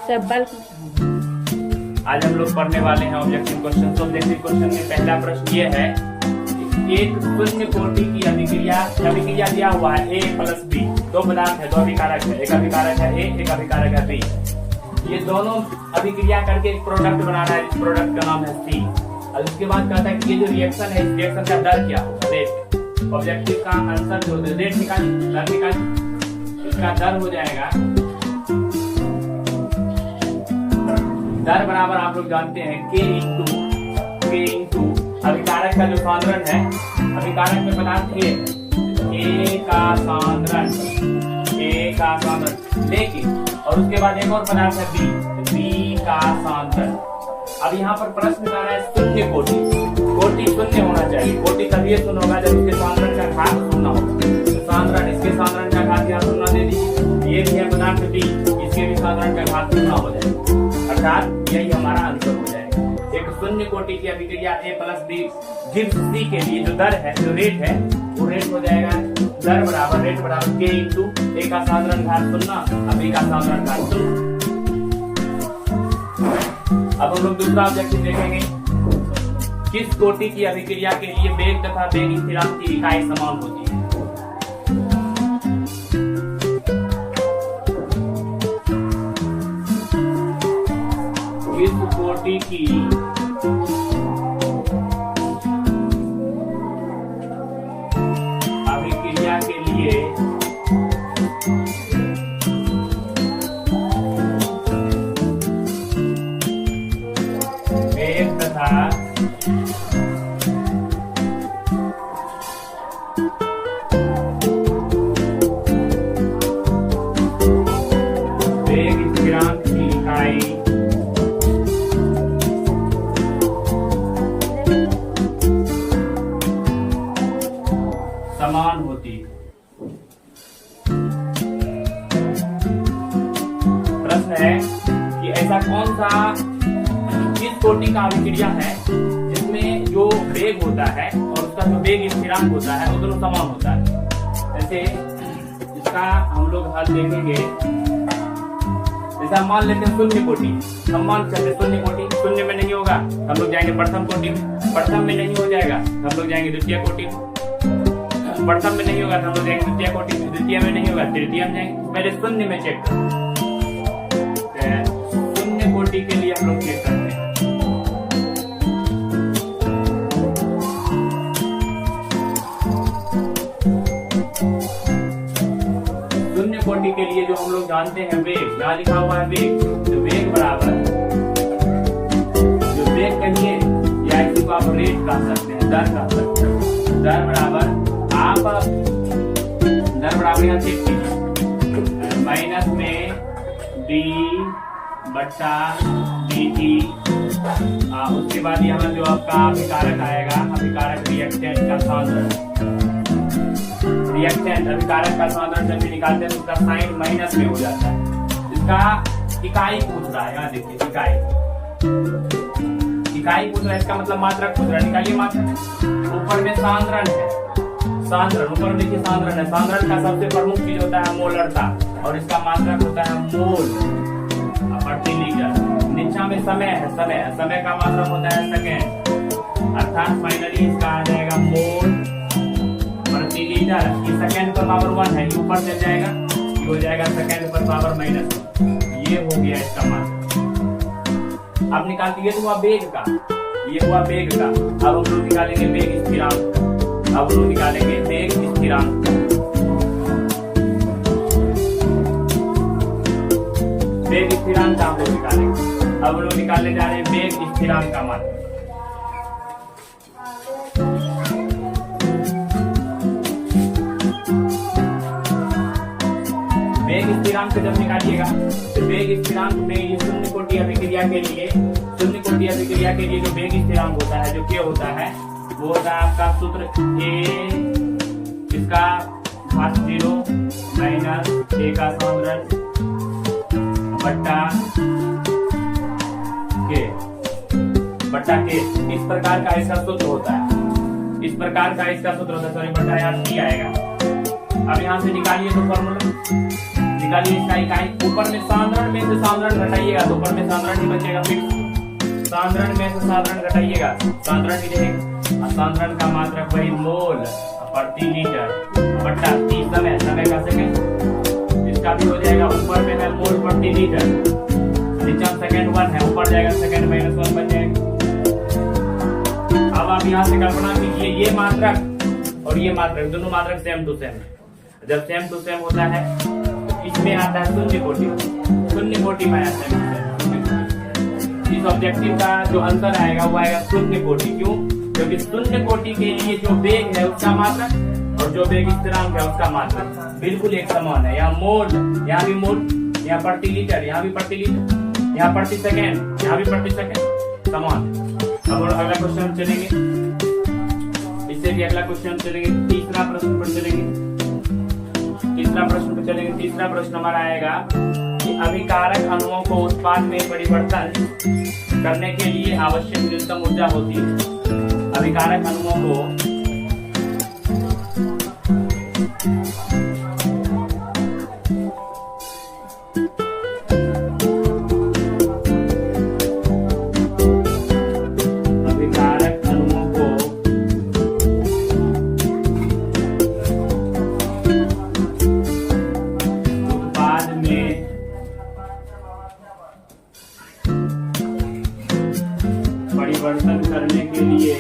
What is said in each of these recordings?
सब बल्क। आज हम लोग पढ़ने वाले हैं ऑब्जेक्टिव क्वेश्चन। तो ऑब्जेक्टिव क्वेश्चन में पहला प्रश्न ये है, एक शून्य कोटि की अभिक्रिया दिया हुआ है A प्लस B। दो पदार्थ है, दो अभिकारक है, एक अभिकारक है A, एक अभिकारक है B। ये दोनों अभिक्रिया करके एक प्रोडक्ट बनाना है, इस प्रोडक्ट का नाम है C। और उसके बाद कहता है कि ये जो रिएक्शन है, इस रिएक्शन का दर क्या होगा, रेट। ऑब्जेक्टिव का आंसर जो रेट निकाल, दर निकाल, इसका दर हो जाएगा, दर बराबर आप लोग जानते हैं K इंटू अभिकारक का जो सांद्रण है, अभिकारक में पदार्थ A का सांद्रण, लेकिन और उसके बाद एक और पदार्थ है B का सांद्रण। अब यहाँ पर प्रश्न कर रहा है शून्य कोटि शून्य होना चाहिए। कोटि तभी शून्य होगा जब इसके सांद्रण का घात शून्य होगा। तो सांद्रण, इसके सांद्रण का घात यहाँ शून्य दे दीजिए। ये भी है पदार्थ B, इसके भी सांद्रण का घात शून्य हो जाएगा, अर्थात यही हमारा आंसर हो जाएगा। एक शून्य कोटि की अभिक्रिया A plus B gives C के लिए जो दर है, जो रेट है, वो रेट हो जाएगा दर बराबर रेट बराबर K इंटू A का सांद्रण घात शून्य, B का सांद्रण घात शून्य। अब हम लोग दूसरा ऑब्जेक्टिव देखेंगे, किस कोटि की अभिक्रिया के लिए वेग तथा वेग स्थिरांक की इकाई समान होती है। किस कोटि की अभिक्रिया के लिए वेग तथा वेग स्थिरांक की इकाई समान होती है। प्रश्न है कि ऐसा कौन सा किस कोटि का अभिक्रिया है जिसमें जो वेग होता है और उसका जो वेग स्थिरांक होता है वो दोनों समान होता है। जैसे इसका हम लोग हल देखेंगे, जैसे हम मान लेते हैं शून्य कोटि, हम मान सकते शून्य कोटि, शून्य में नहीं होगा हम लोग जाएंगे प्रथम कोटि में, प्रथम में नहीं हो जाएगा हम लोग जाएंगे द्वितीय कोटि में, प्रथम में नहीं होगा हम लोग जाएंगे द्वितीय कोटि में, द्वितीय में नहीं होगा तृतीय में जाएंगे। पहले शून्य में चेक करो, शून्य कोटि के लिए हम लोग चेक करते हैं। शून्य कोटि के लिए जो हम लोग जानते हैं वेग, यहाँ लिखा हुआ है वेग, तो वेग बराबर जो वेग कहिए या इसी को आप रेट कह सकते हैं, दर कह सकते हैं। दर बराबर आप दर बराबर यहाँ चेक कीजिए, माइनस में D बट्टा dt, उसके बाद यहाँ जो आपका अभिकारक आएगा, अभिकारक रिएक्टेंट का सांद्रण, रिएक्टेंट अभिकारक का सांद्रण जब भी निकालते हैं तो उसका साइन माइनस में हो जाता है। इसका इकाई पूछ रहा है, यहाँ देखिए इकाई पूछ रहा है, इसका मतलब मात्रक पूछ रहा है, निकालिए मात्रक। ऊपर में सांद्रण है, सांद्रण ऊपर में देखिए सांद्रण है, सांद्रण का सबसे प्रमुख चीज होता है मोलरता और इसका मात्रक होता है मोल प्रति लीटर। नीचा में समय है, समय का मात्रक होता है सेकेंड, अर्थात फाइनली इसका आ जाएगा मोल प्रति लीटर। ये सेकेंड पर पावर 1 है, ये ऊपर चल जाएगा, ये हो जाएगा सेकेंड पर पावर माइनस, ये हो गया इसका मात्रक। अब निकाल दिए तो हुआ वेग का, ये हुआ वेग का। अब हम लोग निकालेंगे वेग स्थिरांक, अब लोग निकालेंगे वेग स्थिरांक। वेग स्थिरांक आप लोग निकालेंगे, अब लोग निकालने जा रहे हैं वेग स्थिरांक का मान। वेग स्थिरांक जब निकालिएगा तो वेग स्थिरांक में ये शून्य कोटि अभिक्रिया के लिए, शून्य कोटि अभिक्रिया के लिए जो वेग स्थिरांक होता है, जो क्या होता है, वो होता है आपका सूत्र A, इसका घात 0 माइनस A का सांद्रण बट्टा K। इस प्रकार का इसका सूत्र होता है, इस प्रकार का इसका सूत्र होता है, सॉरी बट्टा यहाँ C आएगा। अब यहाँ से निकालिए तो फॉर्मूला, निकालिए इसका इकाई, ऊपर में सांद्रण में से सांद्रण घटाइएगा तो ऊपर में सांद्रण ही बचेगा। फिर सांद्रण में से सांद्रण घटाइएगा, सांद्रण ही रहेगा। सांद्रण का मात्रक वही मोल प्रति लीटर बट्टा टी समय, समय का सेकंड, इसका भी हो जाएगा। ऊपर में है मोल प्रति लीटर, नीचे सेकंड 1 है, ऊपर जाएगा सेकंड -1 बन जाएगा। अब आप यहाँ से कल्पना कीजिए ये मात्रक और ये मात्रक, दोनों मात्रक सेम टू सेम। जब सेम टू सेम होता है तो इसमें आता है शून्य कोटि, शून्य कोटि में आता है। इस ऑब्जेक्टिव का जो आंसर आएगा वो आएगा शून्य कोटि। क्यों? क्योंकि शून्य कोटि के लिए जो वेग है उसका मात्रक और जो वेग स्थिरांक है उसका मात्रक बिल्कुल एक समान है। यहाँ मोल, यहाँ भी मोल, यहाँ प्रति लीटर, यहाँ भी प्रति लीटर, यहाँ प्रति सेकेंड, यहाँ भी प्रति सेकेंड समान। अब अगला क्वेश्चन चलेंगे, इससे भी अगला क्वेश्चन चलेंगे, तीसरा प्रश्न पर चलेंगे। तीसरा प्रश्न हमारा आएगा कि अभिकारक अणुओं को उत्पाद में परिवर्तन करने के लिए आवश्यक न्यूनतम ऊर्जा होती है। अभिकारक अणुओं को परिवर्तन करने के लिए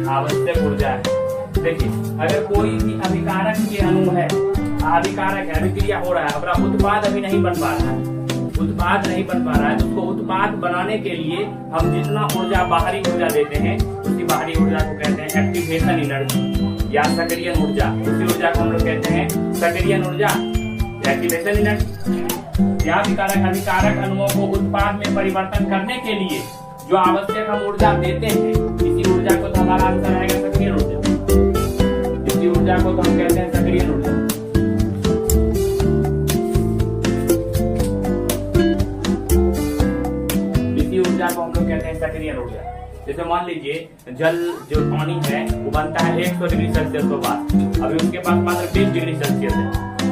आवश्यक ऊर्जा है। देखिए, अगर कोई भी अभिकारक के अणु है, अभिकारक है, अभिक्रिया हो रहा है, अपना उत्पाद अभी नहीं बन पा रहा है, उत्पाद नहीं बन पा रहा है, तो उसको उत्पाद बनाने के लिए हम जितना ऊर्जा बाहरी ऊर्जा देते हैं उसी बाहरी ऊर्जा को कहते हैं एक्टिवेशन एनर्जी या सक्रियण ऊर्जा। उसी ऊर्जा को हम लोग कहते हैं सक्रियण ऊर्जा, एक्टिवेशन एनर्जी। या अभिकारक अणुओं को उत्पाद में परिवर्तन करने के लिए जो आवश्यक हम ऊर्जा देते हैं, इसी ऊर्जा को तो हमारा आंसर आएगा सक्रियण ऊर्जा। इसी ऊर्जा को तो हम कहते हैं सक्रियण ऊर्जा। को हम लोग कहते हैं सक्रियण ऊर्जा। जैसे मान लीजिए जल जो पानी है वो बनता है 100 डिग्री सेल्सियस के पास, अभी उसके पास मात्र 20 डिग्री सेल्सियस है,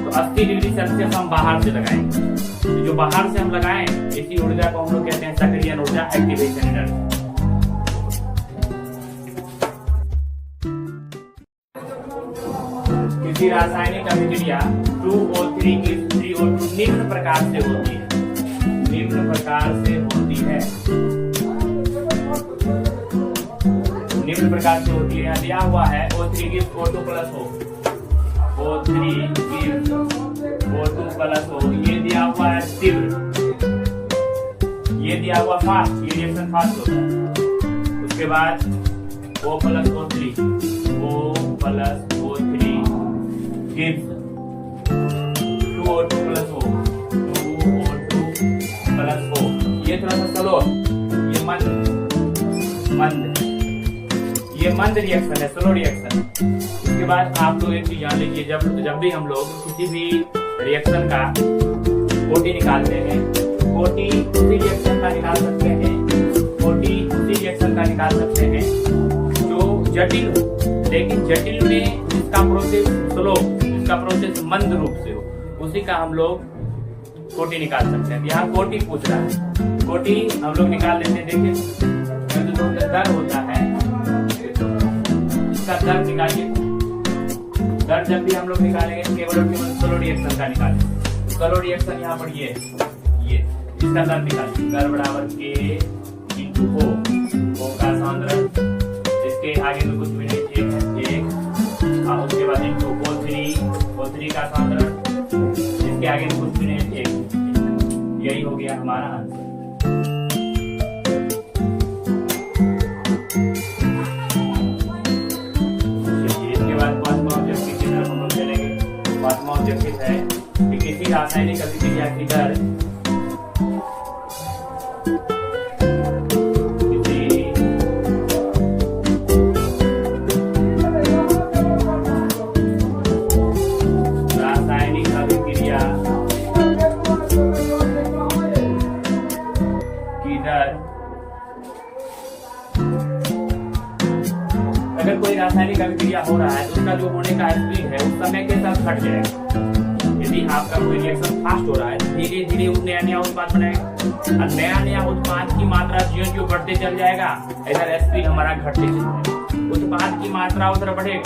तो 80 डिग्री सेल्सियस हम बाहर से लगाएंगे। तो जो बाहर से हम लगाएं इसी ऊर्जा को हम लोग कहते हैं सक्रियण ऊर्जा, एक्टिवेशन एनर्जी। किसी रासायनिक अभिक्रिया 2O3 की 3O2 निम्न प्रकार से होती है, निम्न प्रकार से होती है, निम्न प्रकार से होती है। यहाँ दिया हुआ है O3 gives O2 plus O, O3 gives O2 plus O, ये दिया हुआ है तीव्र, ये दिया हुआ फास्ट, ये रिएक्शन फास्ट होता है। उसके बाद O plus O3, O plus O3 gives 2O2 plus O, 2O2 plus O। ये थोड़ा सा स्लो, ये ये मंद रिएक्शन है, स्लो रिएक्शन। उसके बाद आप लोग एक चीज जान लीजिए, जब भी हम लोग किसी भी रिएक्शन का कोटि निकालते हैं, कोटि उसी रिएक्शन का निकाल सकते हैं, कोटि उसी रिएक्शन का निकाल सकते हैं जो जटिल हो, लेकिन जटिल में जिसका प्रोसेस स्लो, जिसका प्रोसेस मंद रूप से हो, उसी का हम लोग कोटि निकाल सकते हैं। यहाँ कोटि पूछ रहा है, कोटि हम लोग निकाल लेते हैं। देखिए जो दर होता है, इसका दर निकालिए। दर जब भी हम लोग निकालेंगे केवल और केवल स्लो रिएक्शन का निकालेंगे। स्लो रिएक्शन यहाँ पर ये इसका दर निकालिए, दर बराबर के इंटू ओ का सांद्रण, इसके आगे में कुछ भी नहीं, एक और उसके बाद इंटू O3 का सांद्रण, इसके आगे में कुछ भी नहीं, एक। यही हो गया हमारा आंसर। ऑब्जेक्टिव है कि किसी रासायनिक अभिक्रिया की दर रासायनिक अभिक्रिया रासायनिक अभिक्रिया हो रहा है तो उसका जो होने का स्पीड है उस समय के साथ घट जाएगा। यदि आपका कोई रिएक्शन फास्ट हो रहा है तो धीरे धीरे वो नया नया उत्पाद बनाएगा और नया नया उत्पाद की मात्रा ज्यों बढ़ते चल जाएगा, इधर स्पीड हमारा घटते चल जाएगा। उत्पाद की मात्रा उधर बढ़ेगा,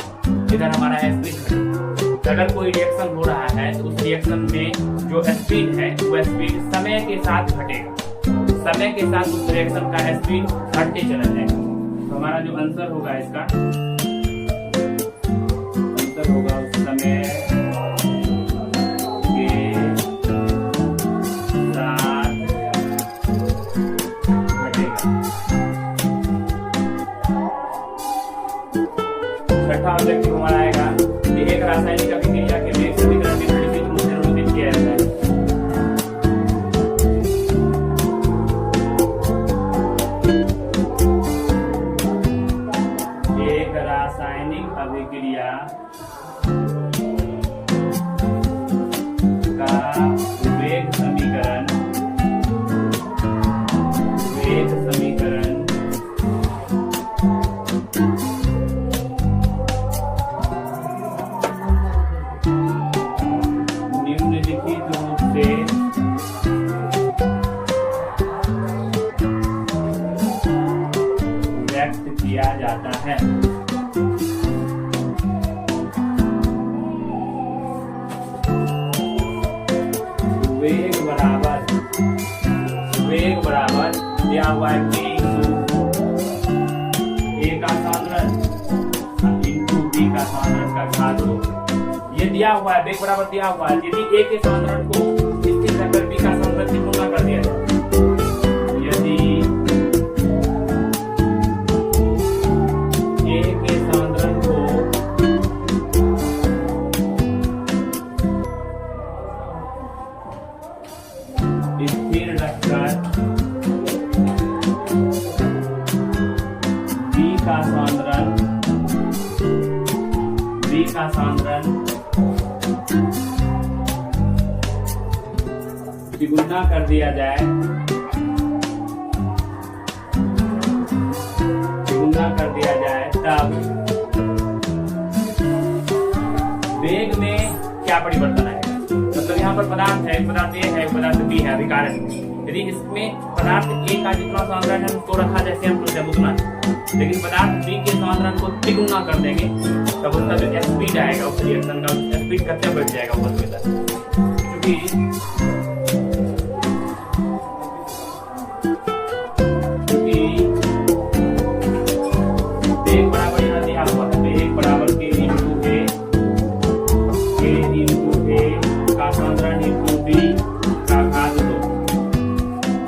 इधर हमारा स्पीड घटेगा। अगर कोई रिएक्शन हो रहा है तो उस रिएक्शन में जो स्पीड है वो स्पीड समय के साथ घटेगा, समय के साथ उस रिएक्शन का स्पीड घटते चला जाएगा। तो हमारा जो आंसर होगा इसका आंसर होगा उस समय छठा ऑब्जेक्टिव हमारा आएगा कि एक रासायनिक अभिक्रिया के वेग समीकरण के निम्नलिखित रूप से निरूपित किया जाता है। एक रासायनिक अभिक्रिया का वेग समीकरण किया जाता है। वेग बराबर दिया हुआ है k a का सांद्रण इंटू b का सांद्रण का घात 2। ये दिया हुआ है, वेग बराबर दिया हुआ है। यदि a के सांद्रण को स्थिर रखकर b का सांद्रण से गुणा कर दिया जाए, स्थिर रखकर B का सांद्रण द्विगुना कर दिया जाए, तब वेग में क्या परिवर्तन आएगा। मतलब यहाँ पर पदार्थ है, पदार्थ A है, पदार्थ B है, अभिकारक। यदि इसमें पदार्थ A का जितना सांद्रण है उसको रखा जैसे हम सोचे उतना, लेकिन पदार्थ B के सांद्रण को द्विगुना कर देंगे तब उसका जो स्पीड आएगा उस रिएक्शन का स्पीड कितना बढ़ जाएगा ऊपर की तरफ। वेग बराबर यहाँ दिया हुआ है, वेग बराबर k इंटू a का सांद्रण इंटू b का घात 2।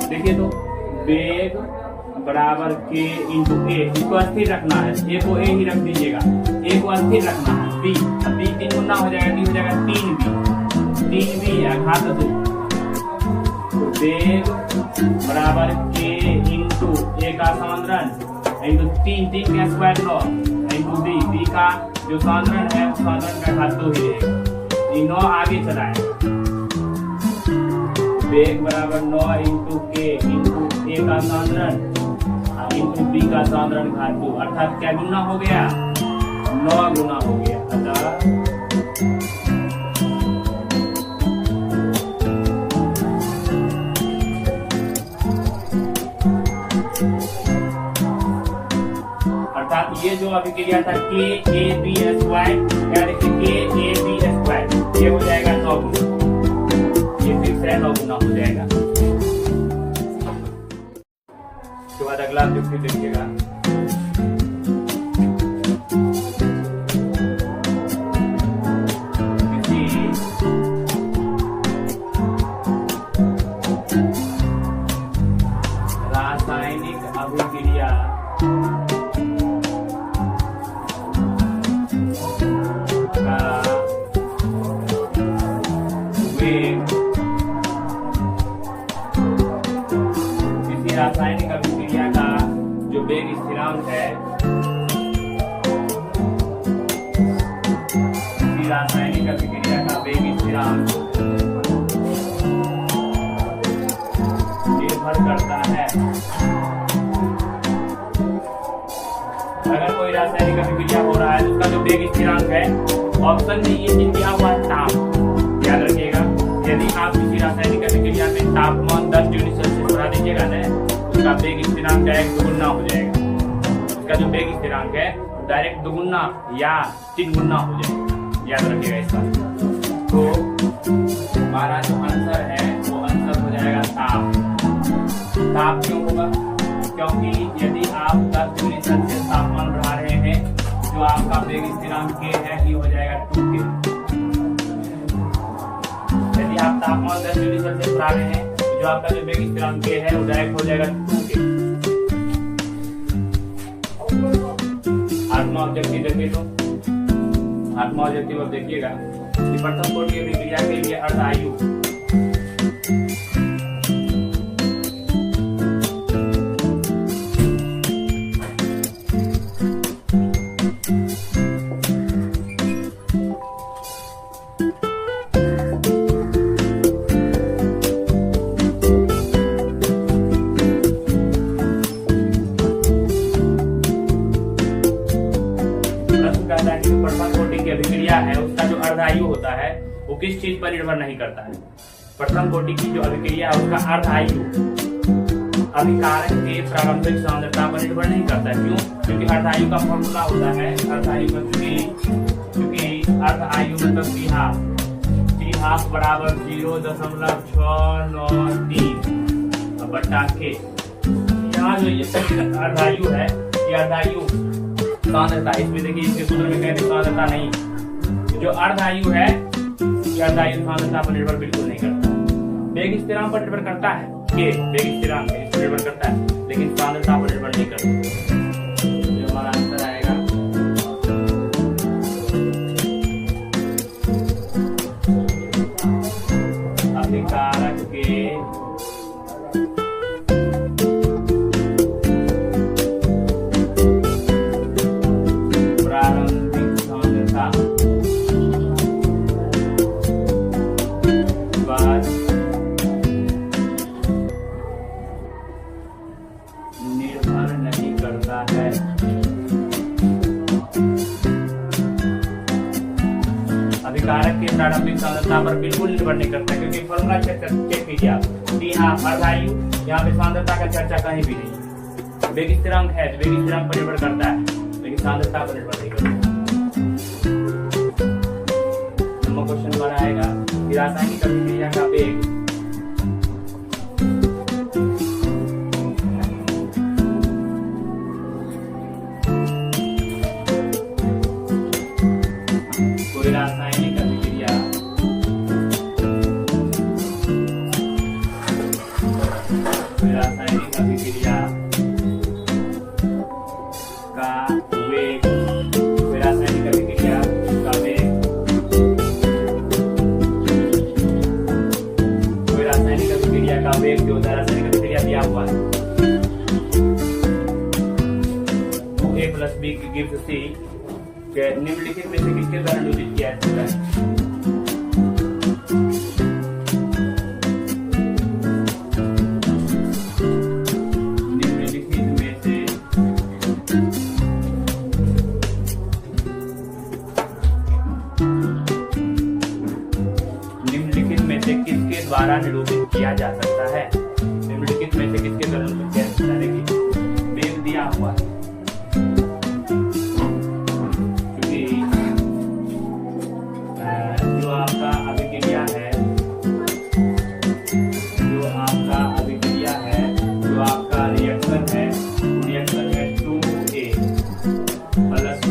देखिए तो वेग बराबर k इंटू a, इसको अस्थिर रखना है, a को a ही रख दीजिएगा, a को अस्थिर रखना है, b अब b 3 गुना हो जाएगा, हो जाएगा 3b या घात 2। तो वेग बराबर k इंटू a का सांद्रण इंटू 3 का स्क्वायर 9 इंटू b का जो सांद्रण है उस सांद्रण का घात 2 ही रहेगा, ये 9 आगे चला है। वेग बराबर 9 इंटू k इंटू a का सांद्रण इंटू b का सांद्रण घात 2, अर्थात क्या गुना हो गया, 9 गुना हो गया। अर्थात ये जो अभिक्रिया था KAB स्क्वायर, क्या देखिए KAB स्क्वायर, ये हो जाएगा 9 गुना, ये फिक्स है 9 गुना हो जाएगा। उसके बाद अगला ऑब्जेक्टिव देखिएगा, रासायनिक अभिक्रिया रासायनिक अभिक्रिया का जो वेग स्थिरांक है, रासायनिक अभिक्रिया का वेग स्थिरांक निर्भर करता है। अगर कोई रासायनिक अभिक्रिया हो रहा है तो उसका जो वेग स्थिरांक है, ऑप्शन में ये चीज दिया हुआ है ताप, याद रखिएगा। यदि आप किसी रासायनिक अभिक्रिया में तापमान 10 डिग्री सेल्सियस बढ़ा दीजिएगा ना, उसका वेग स्थिरांक डायरेक्ट दुगुना हो जाएगा। उसका जो वेग स्थिरांक है डायरेक्ट दुगुना या 3 गुना हो जाएगा, याद रखिएगा इस बात। तो हमारा जो आंसर है वो आंसर हो जाएगा ताप। ताप क्यों होगा? क्योंकि यदि आप 10 डिग्री सेल्सियस तापमान बढ़ा रहे हैं, जो आपका वेग स्थिरांक k है ये हो जाएगा 2k। यदि आप तापमान 10 डिग्री सेल्सियस बढ़ा रहे हैं, तो जो आपका जो वेग स्थिरांक k है वो डायरेक्ट हो जाएगा 2k। आत्मा ऑब्जेक्टिव देखिए, तो आत्मा ऑब्जेक्टिव अब देखिएगा कि प्रथम कोटि की अभिक्रिया के लिए अर्ध आयु प्रथम कोटि की अभिक्रिया है, उसका जो अर्धायु होता है वो किस चीज पर निर्भर नहीं करता है। प्रथम कोटि की जो अभिक्रिया है उसका अर्धायु अभिकारक के प्रारंभिक सांद्रता पर निर्भर नहीं करता है। क्यों? क्योंकि अर्धायु का फॉर्मूला होता है, अर्धायु का क्योंकि अर्धायु मतलब t हाफ बराबर 0.693 बटा k। यहाँ जो ये अर्धायु है, ये अर्धायु सांद्रता, इसमें देखिए इसके सूत्र में कहते हैं सांद्रता नहीं, जो अर्धायु है ये अर्धायु सांद्रता पर निर्भर बिल्कुल नहीं करता है। वेग स्थिरांक पर निर्भर करता है, के वेग स्थिरांक है इस पर निर्भर करता है, लेकिन सांद्रता पर निर्भर नहीं करता। जो हमारा आंसर आएगा अभिकारक के निर्भर नहीं करता है। अभिकारक के प्रारंभिक सांद्रता पर बिल्कुल निर्भर नहीं करता, क्योंकि फॉर्मूला चेक कीजिए आप, अर्धायु यहाँ पे सांद्रता का चर्चा कहीं भी नहीं। वेग स्थिरांक है तो वेग स्थिरांक पर निर्भर करता है, लेकिन सांद्रता पर निर्भर नहीं करता। नंबर क्वेश्चन हमारा आएगा रासायनिक अभिक्रिया का वेग रासायनिक अभिक्रिया का वेग, रासायनिक अभिक्रिया का वेग, रासायनिक अभिक्रिया का वेग जो होता है, रासायनिक अभिक्रिया दिया हुआ है A + B gives C के निम्नलिखित में से किसके द्वारा निरूपित किया जाता है? निम्नलिखित में से किसके द्वारा निरूपित किया जा सकता है? निम्नलिखित में से किसके द्वारा निरूपित किया जा सकता है? देखिए वेग दिया हुआ है, जो आपका अभिक्रिया है, जो आपका रिएक्शन है 2A + B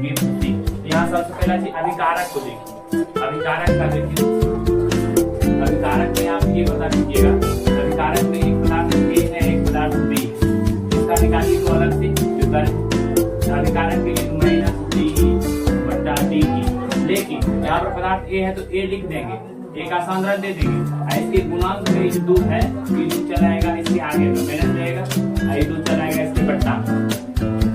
गिव्स C। यहाँ सबसे पहला चीज अभिकारक को देखिए, अभिकारक का देखिए, अभिकारक में आप ये बता दीजिएगा, अभिकारक में एक पदार्थ A है, एक पदार्थ B, इसका निकालिए तो अलग से अभिकारक के लिए -D/D की, लेकिन यहाँ पर पदार्थ A है तो A लिख देंगे, A का सांद्रण दे देंगे, इसके गुणांक में जो दूध है ये दूध चलाएगा इसके आगे तो माइनस रहेगा, ये दूध चलाएगा इसके बट्टा में,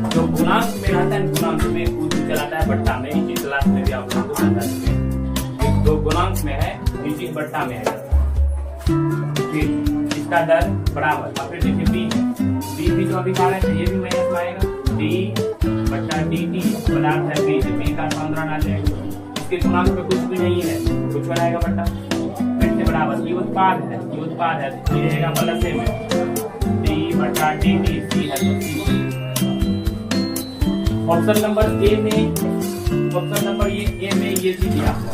जो गुणांक में रहता है गुणांक में दूध चलाता है बट्टा में, इसी क्लास में भी आप लोगों को समझा देंगे, जो गुणांक में है इसी बट्टा में है, फिर इसका दर बराबर, और फिर देखिए B है, B भी जो अभिकारक है ये भी माइनस में आएगा, D बटा dt पदार्थ है B, B का सांद्रण आ जाएगा, इसके गुणांक पे कुछ भी नहीं है, कुछ बनाएगा बटा, फिर से बराबर ये उत्पाद है, ये उत्पाद है, ये रहेगा प्लस में d बटा dt, c है तो c। ऑप्शन नंबर ए में, ऑप्शन नंबर ए में ये चीज दिया हुआ,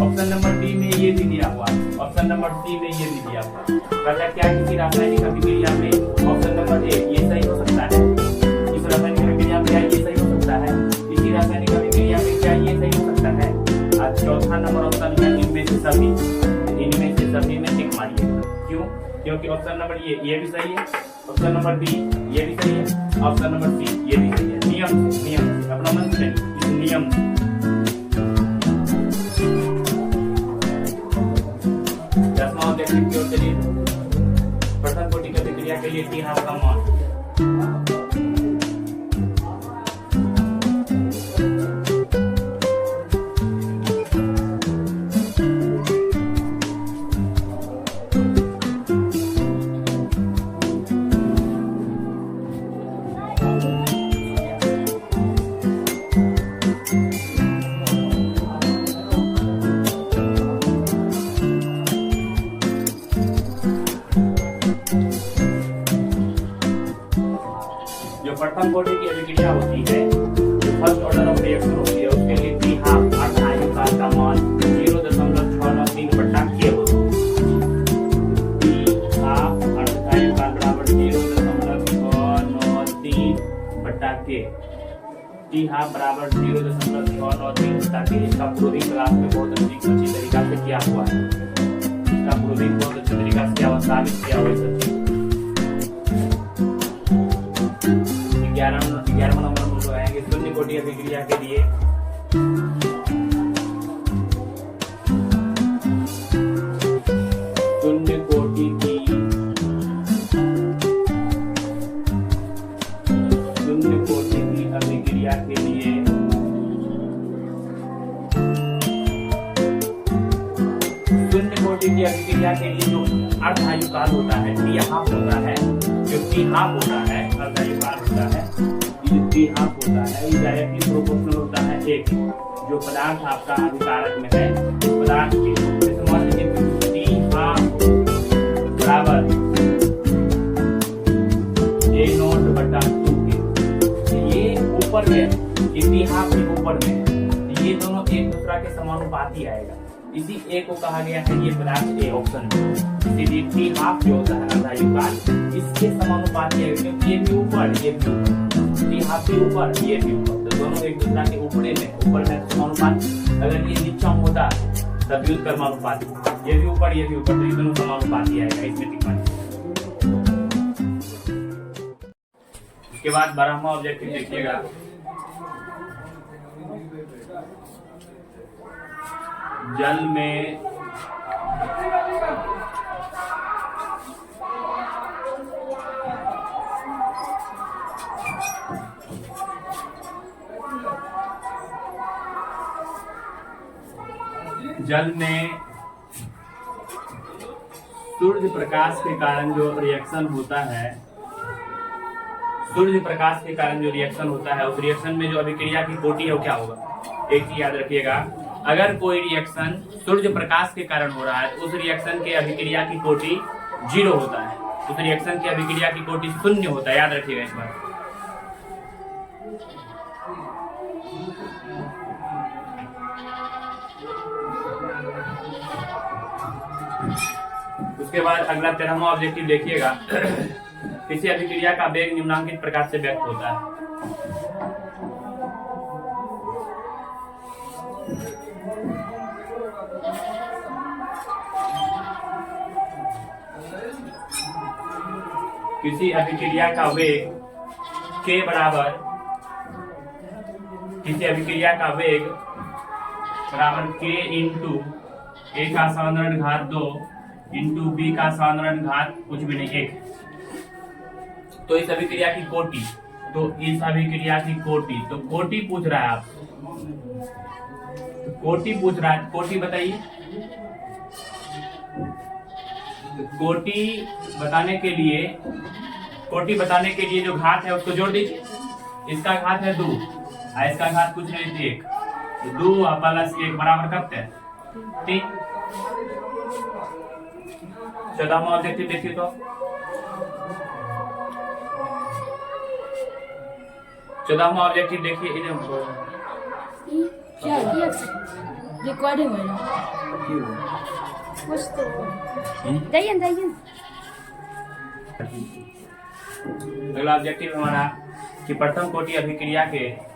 ऑप्शन नंबर बी में ये भी दिया हुआ, ऑप्शन नंबर सी में ये भी दिया हुआ। कहता क्या किसी रासायनिक अभिक्रिया में ऑप्शन नंबर ए ये सही हो सकता है, इस रासायनिक अभिक्रिया में क्या ये सही हो सकता है, इसी रासायनिक अभिक्रिया में क्या ये सही हो सकता है। आज चौथा नंबर ऑप्शन है इनमें से सभी, इनमें से सभी में टिक मारिए। क्यों? क्योंकि ऑप्शन नंबर ये भी सही है, ऑप्शन नंबर बी ये भी सही है, ऑप्शन नंबर सी ये भी सही है। नियम से अपना मन से नहीं, इस नियम से। की ओर चलिए, प्रथम कोटि की अभिक्रिया के लिए टी हाफ का मान प्रथम कोटि की अभिक्रिया होती है, जो फर्स्ट ऑर्डर ऑफ रिएक्शन होती है, उसके लिए टी हाफ अर्धआयुकाल का मान 0.693 बटा k होता है। टी हाफ अर्धआयुकाल बराबर 0.693 बटा k, टी हाफ बराबर 0.693 बटा k। इसका प्रूविंग क्लास में बहुत अच्छी तरीका से किया हुआ है, इसका प्रूविंग बहुत अच्छी तरीका से किया हुआ, साबित किया हुआ है। 11वां नंबर हम लोग आएंगे शून्य कोटि अभिक्रिया के लिए। शून्य कोटि की अभिक्रिया के लिए शून्य कोटि की अभिक्रिया के लिए जो अर्धआयुकाल होता है, टी हाफ होता है, जो टी हाफ होता है, अर्धआयुकाल होता है, टी हाफ होता है, ये डायरेक्टली प्रोपोर्शनल होता है एक, जो पदार्थ आपका अभिकारक में है उस पदार्थ के मान लीजिए टी हाफ बराबर a नॉट बटा 2k। ये ऊपर में, टी हाफ के ऊपर में, ये दोनों एक दूसरा के समानुपाती आएगा, इसी ए को कहा गया है ये पदार्थ ए ऑप्शन में। इसीलिए टी हाफ जो होता है अर्धआयुकाल इसके समानुपाती है, क्योंकि ये भी ऊपर, ये भी ऊपर, टी हाफ के ऊपर, ये भी ऊपर, तो दोनों एक दूसरे के ऊपर में समानुपाती। अगर ये नीचा होता तब भी उसका समानुपाती, ये भी ऊपर, ये भी ऊपर, तो ये दोनों समानुपाती आएगा, इसमें टिक मारिए। उसके बाद 12वां ऑब्जेक्टिव देखिएगा, जल में सूर्य प्रकाश के कारण जो रिएक्शन होता है, सूर्य प्रकाश के कारण जो रिएक्शन होता है, उस रिएक्शन में जो अभिक्रिया की कोटि है वो क्या होगा। एक चीज याद रखिएगा, अगर कोई रिएक्शन सूर्य प्रकाश के कारण हो रहा है तो उस रिएक्शन के अभिक्रिया की कोटि 0 होता है, उस रिएक्शन की अभिक्रिया की कोटि 0 होता है, याद रखिएगा इस बार। उसके बाद अगला 13वां ऑब्जेक्टिव देखिएगा, किसी अभिक्रिया का वेग निम्नांकित प्रकार से व्यक्त होता है। किसी अभिक्रिया का वेग k बराबर, किसी अभिक्रिया का वेग बराबर k इंटू a का साधारण घात 2 इंटू b का साधारण घात कुछ भी नहीं 1। तो इस अभिक्रिया की कोटि, तो इस अभिक्रिया की कोटि, तो कोटि पूछ रहा है आप, कोटि पूछ रहा है, कोटि बताइए। कोटि बताने के लिए जो घात है उसको जोड़ दीजिए, इसका घात है 2 और इसका घात कुछ नहीं 1, तो 2 प्लस 1 बराबर करते हैं 3। 14वां ऑब्जेक्टिव देखिए तो 14वां ऑब्जेक्टिव देखिए, क्या रिकॉर्डिंग हो रहा कुछ तो जाइए। अगला ऑब्जेक्टिव हमारा कि प्रथम कोटि अभिक्रिया के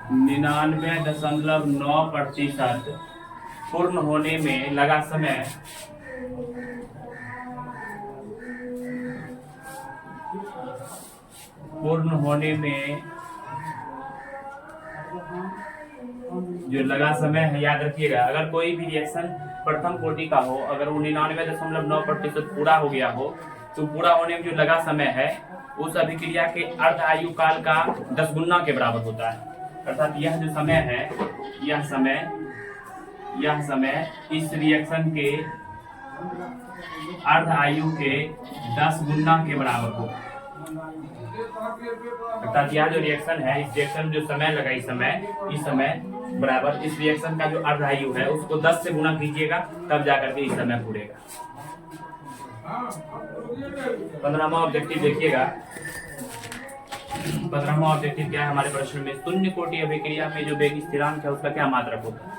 (99.9% पूर्ण होने में लगा समय जो लगा समय है, याद रखिएगा अगर कोई भी रिएक्शन प्रथम कोटि का हो, अगर वो 99.9% पूरा हो गया हो तो पूरा होने में जो लगा समय है उस अभिक्रिया के अर्ध आयु काल का 10 गुना के बराबर होता है। अर्थात यह जो समय है, यह समय इस रिएक्शन के अर्ध आयु के 10 गुना के बराबर होगा। अर्थात यह जो रिएक्शन है, इस रिएक्शन जो समय लगा, इस समय बराबर इस रिएक्शन का जो अर्ध आयु है उसको 10 से गुना कीजिएगा, तब जाकर के इस समय पूरेगा। 15वां ऑब्जेक्टिव देखिएगा। 15वां ऑब्जेक्टिव क्या है हमारे प्रश्न में? शून्य कोटि अभिक्रिया में जो वेग स्थिरांक है उसका क्या मात्रक होता है?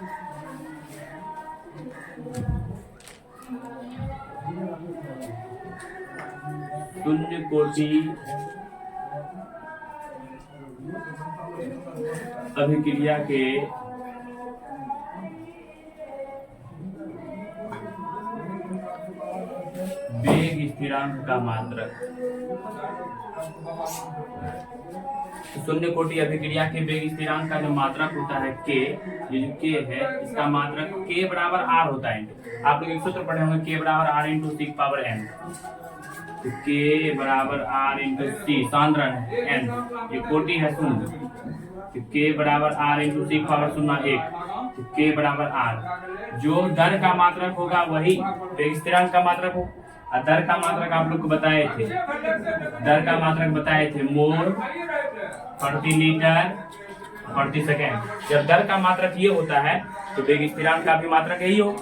शून्य कोटि अभिक्रिया के वेग स्थिरांक का मात्रक। शून्य कोटि अभिक्रिया के वेग स्थिरांक का जो मात्रक होता है k, ये जो k है इसका मात्रक k बराबर r होता है। आप लोग एक सूत्र पढ़े होंगे k बराबर r इंटू सी पावर n, तो k बराबर r इंटू सी सांद्रण है n, ये कोटि है शून्य, तो k बराबर r इंटू सी पावर 01, तो k बराबर r। जो दर का मात्रक होगा वही वेग स्थिरांक का मात्रक हो। दर का मात्रक आप लोग को बताए थे, मोल प्रति लीटर प्रति सेकेंड। जब दर का मात्रक ये होता है तो वेग स्थिरांक का भी मात्रक यही हो।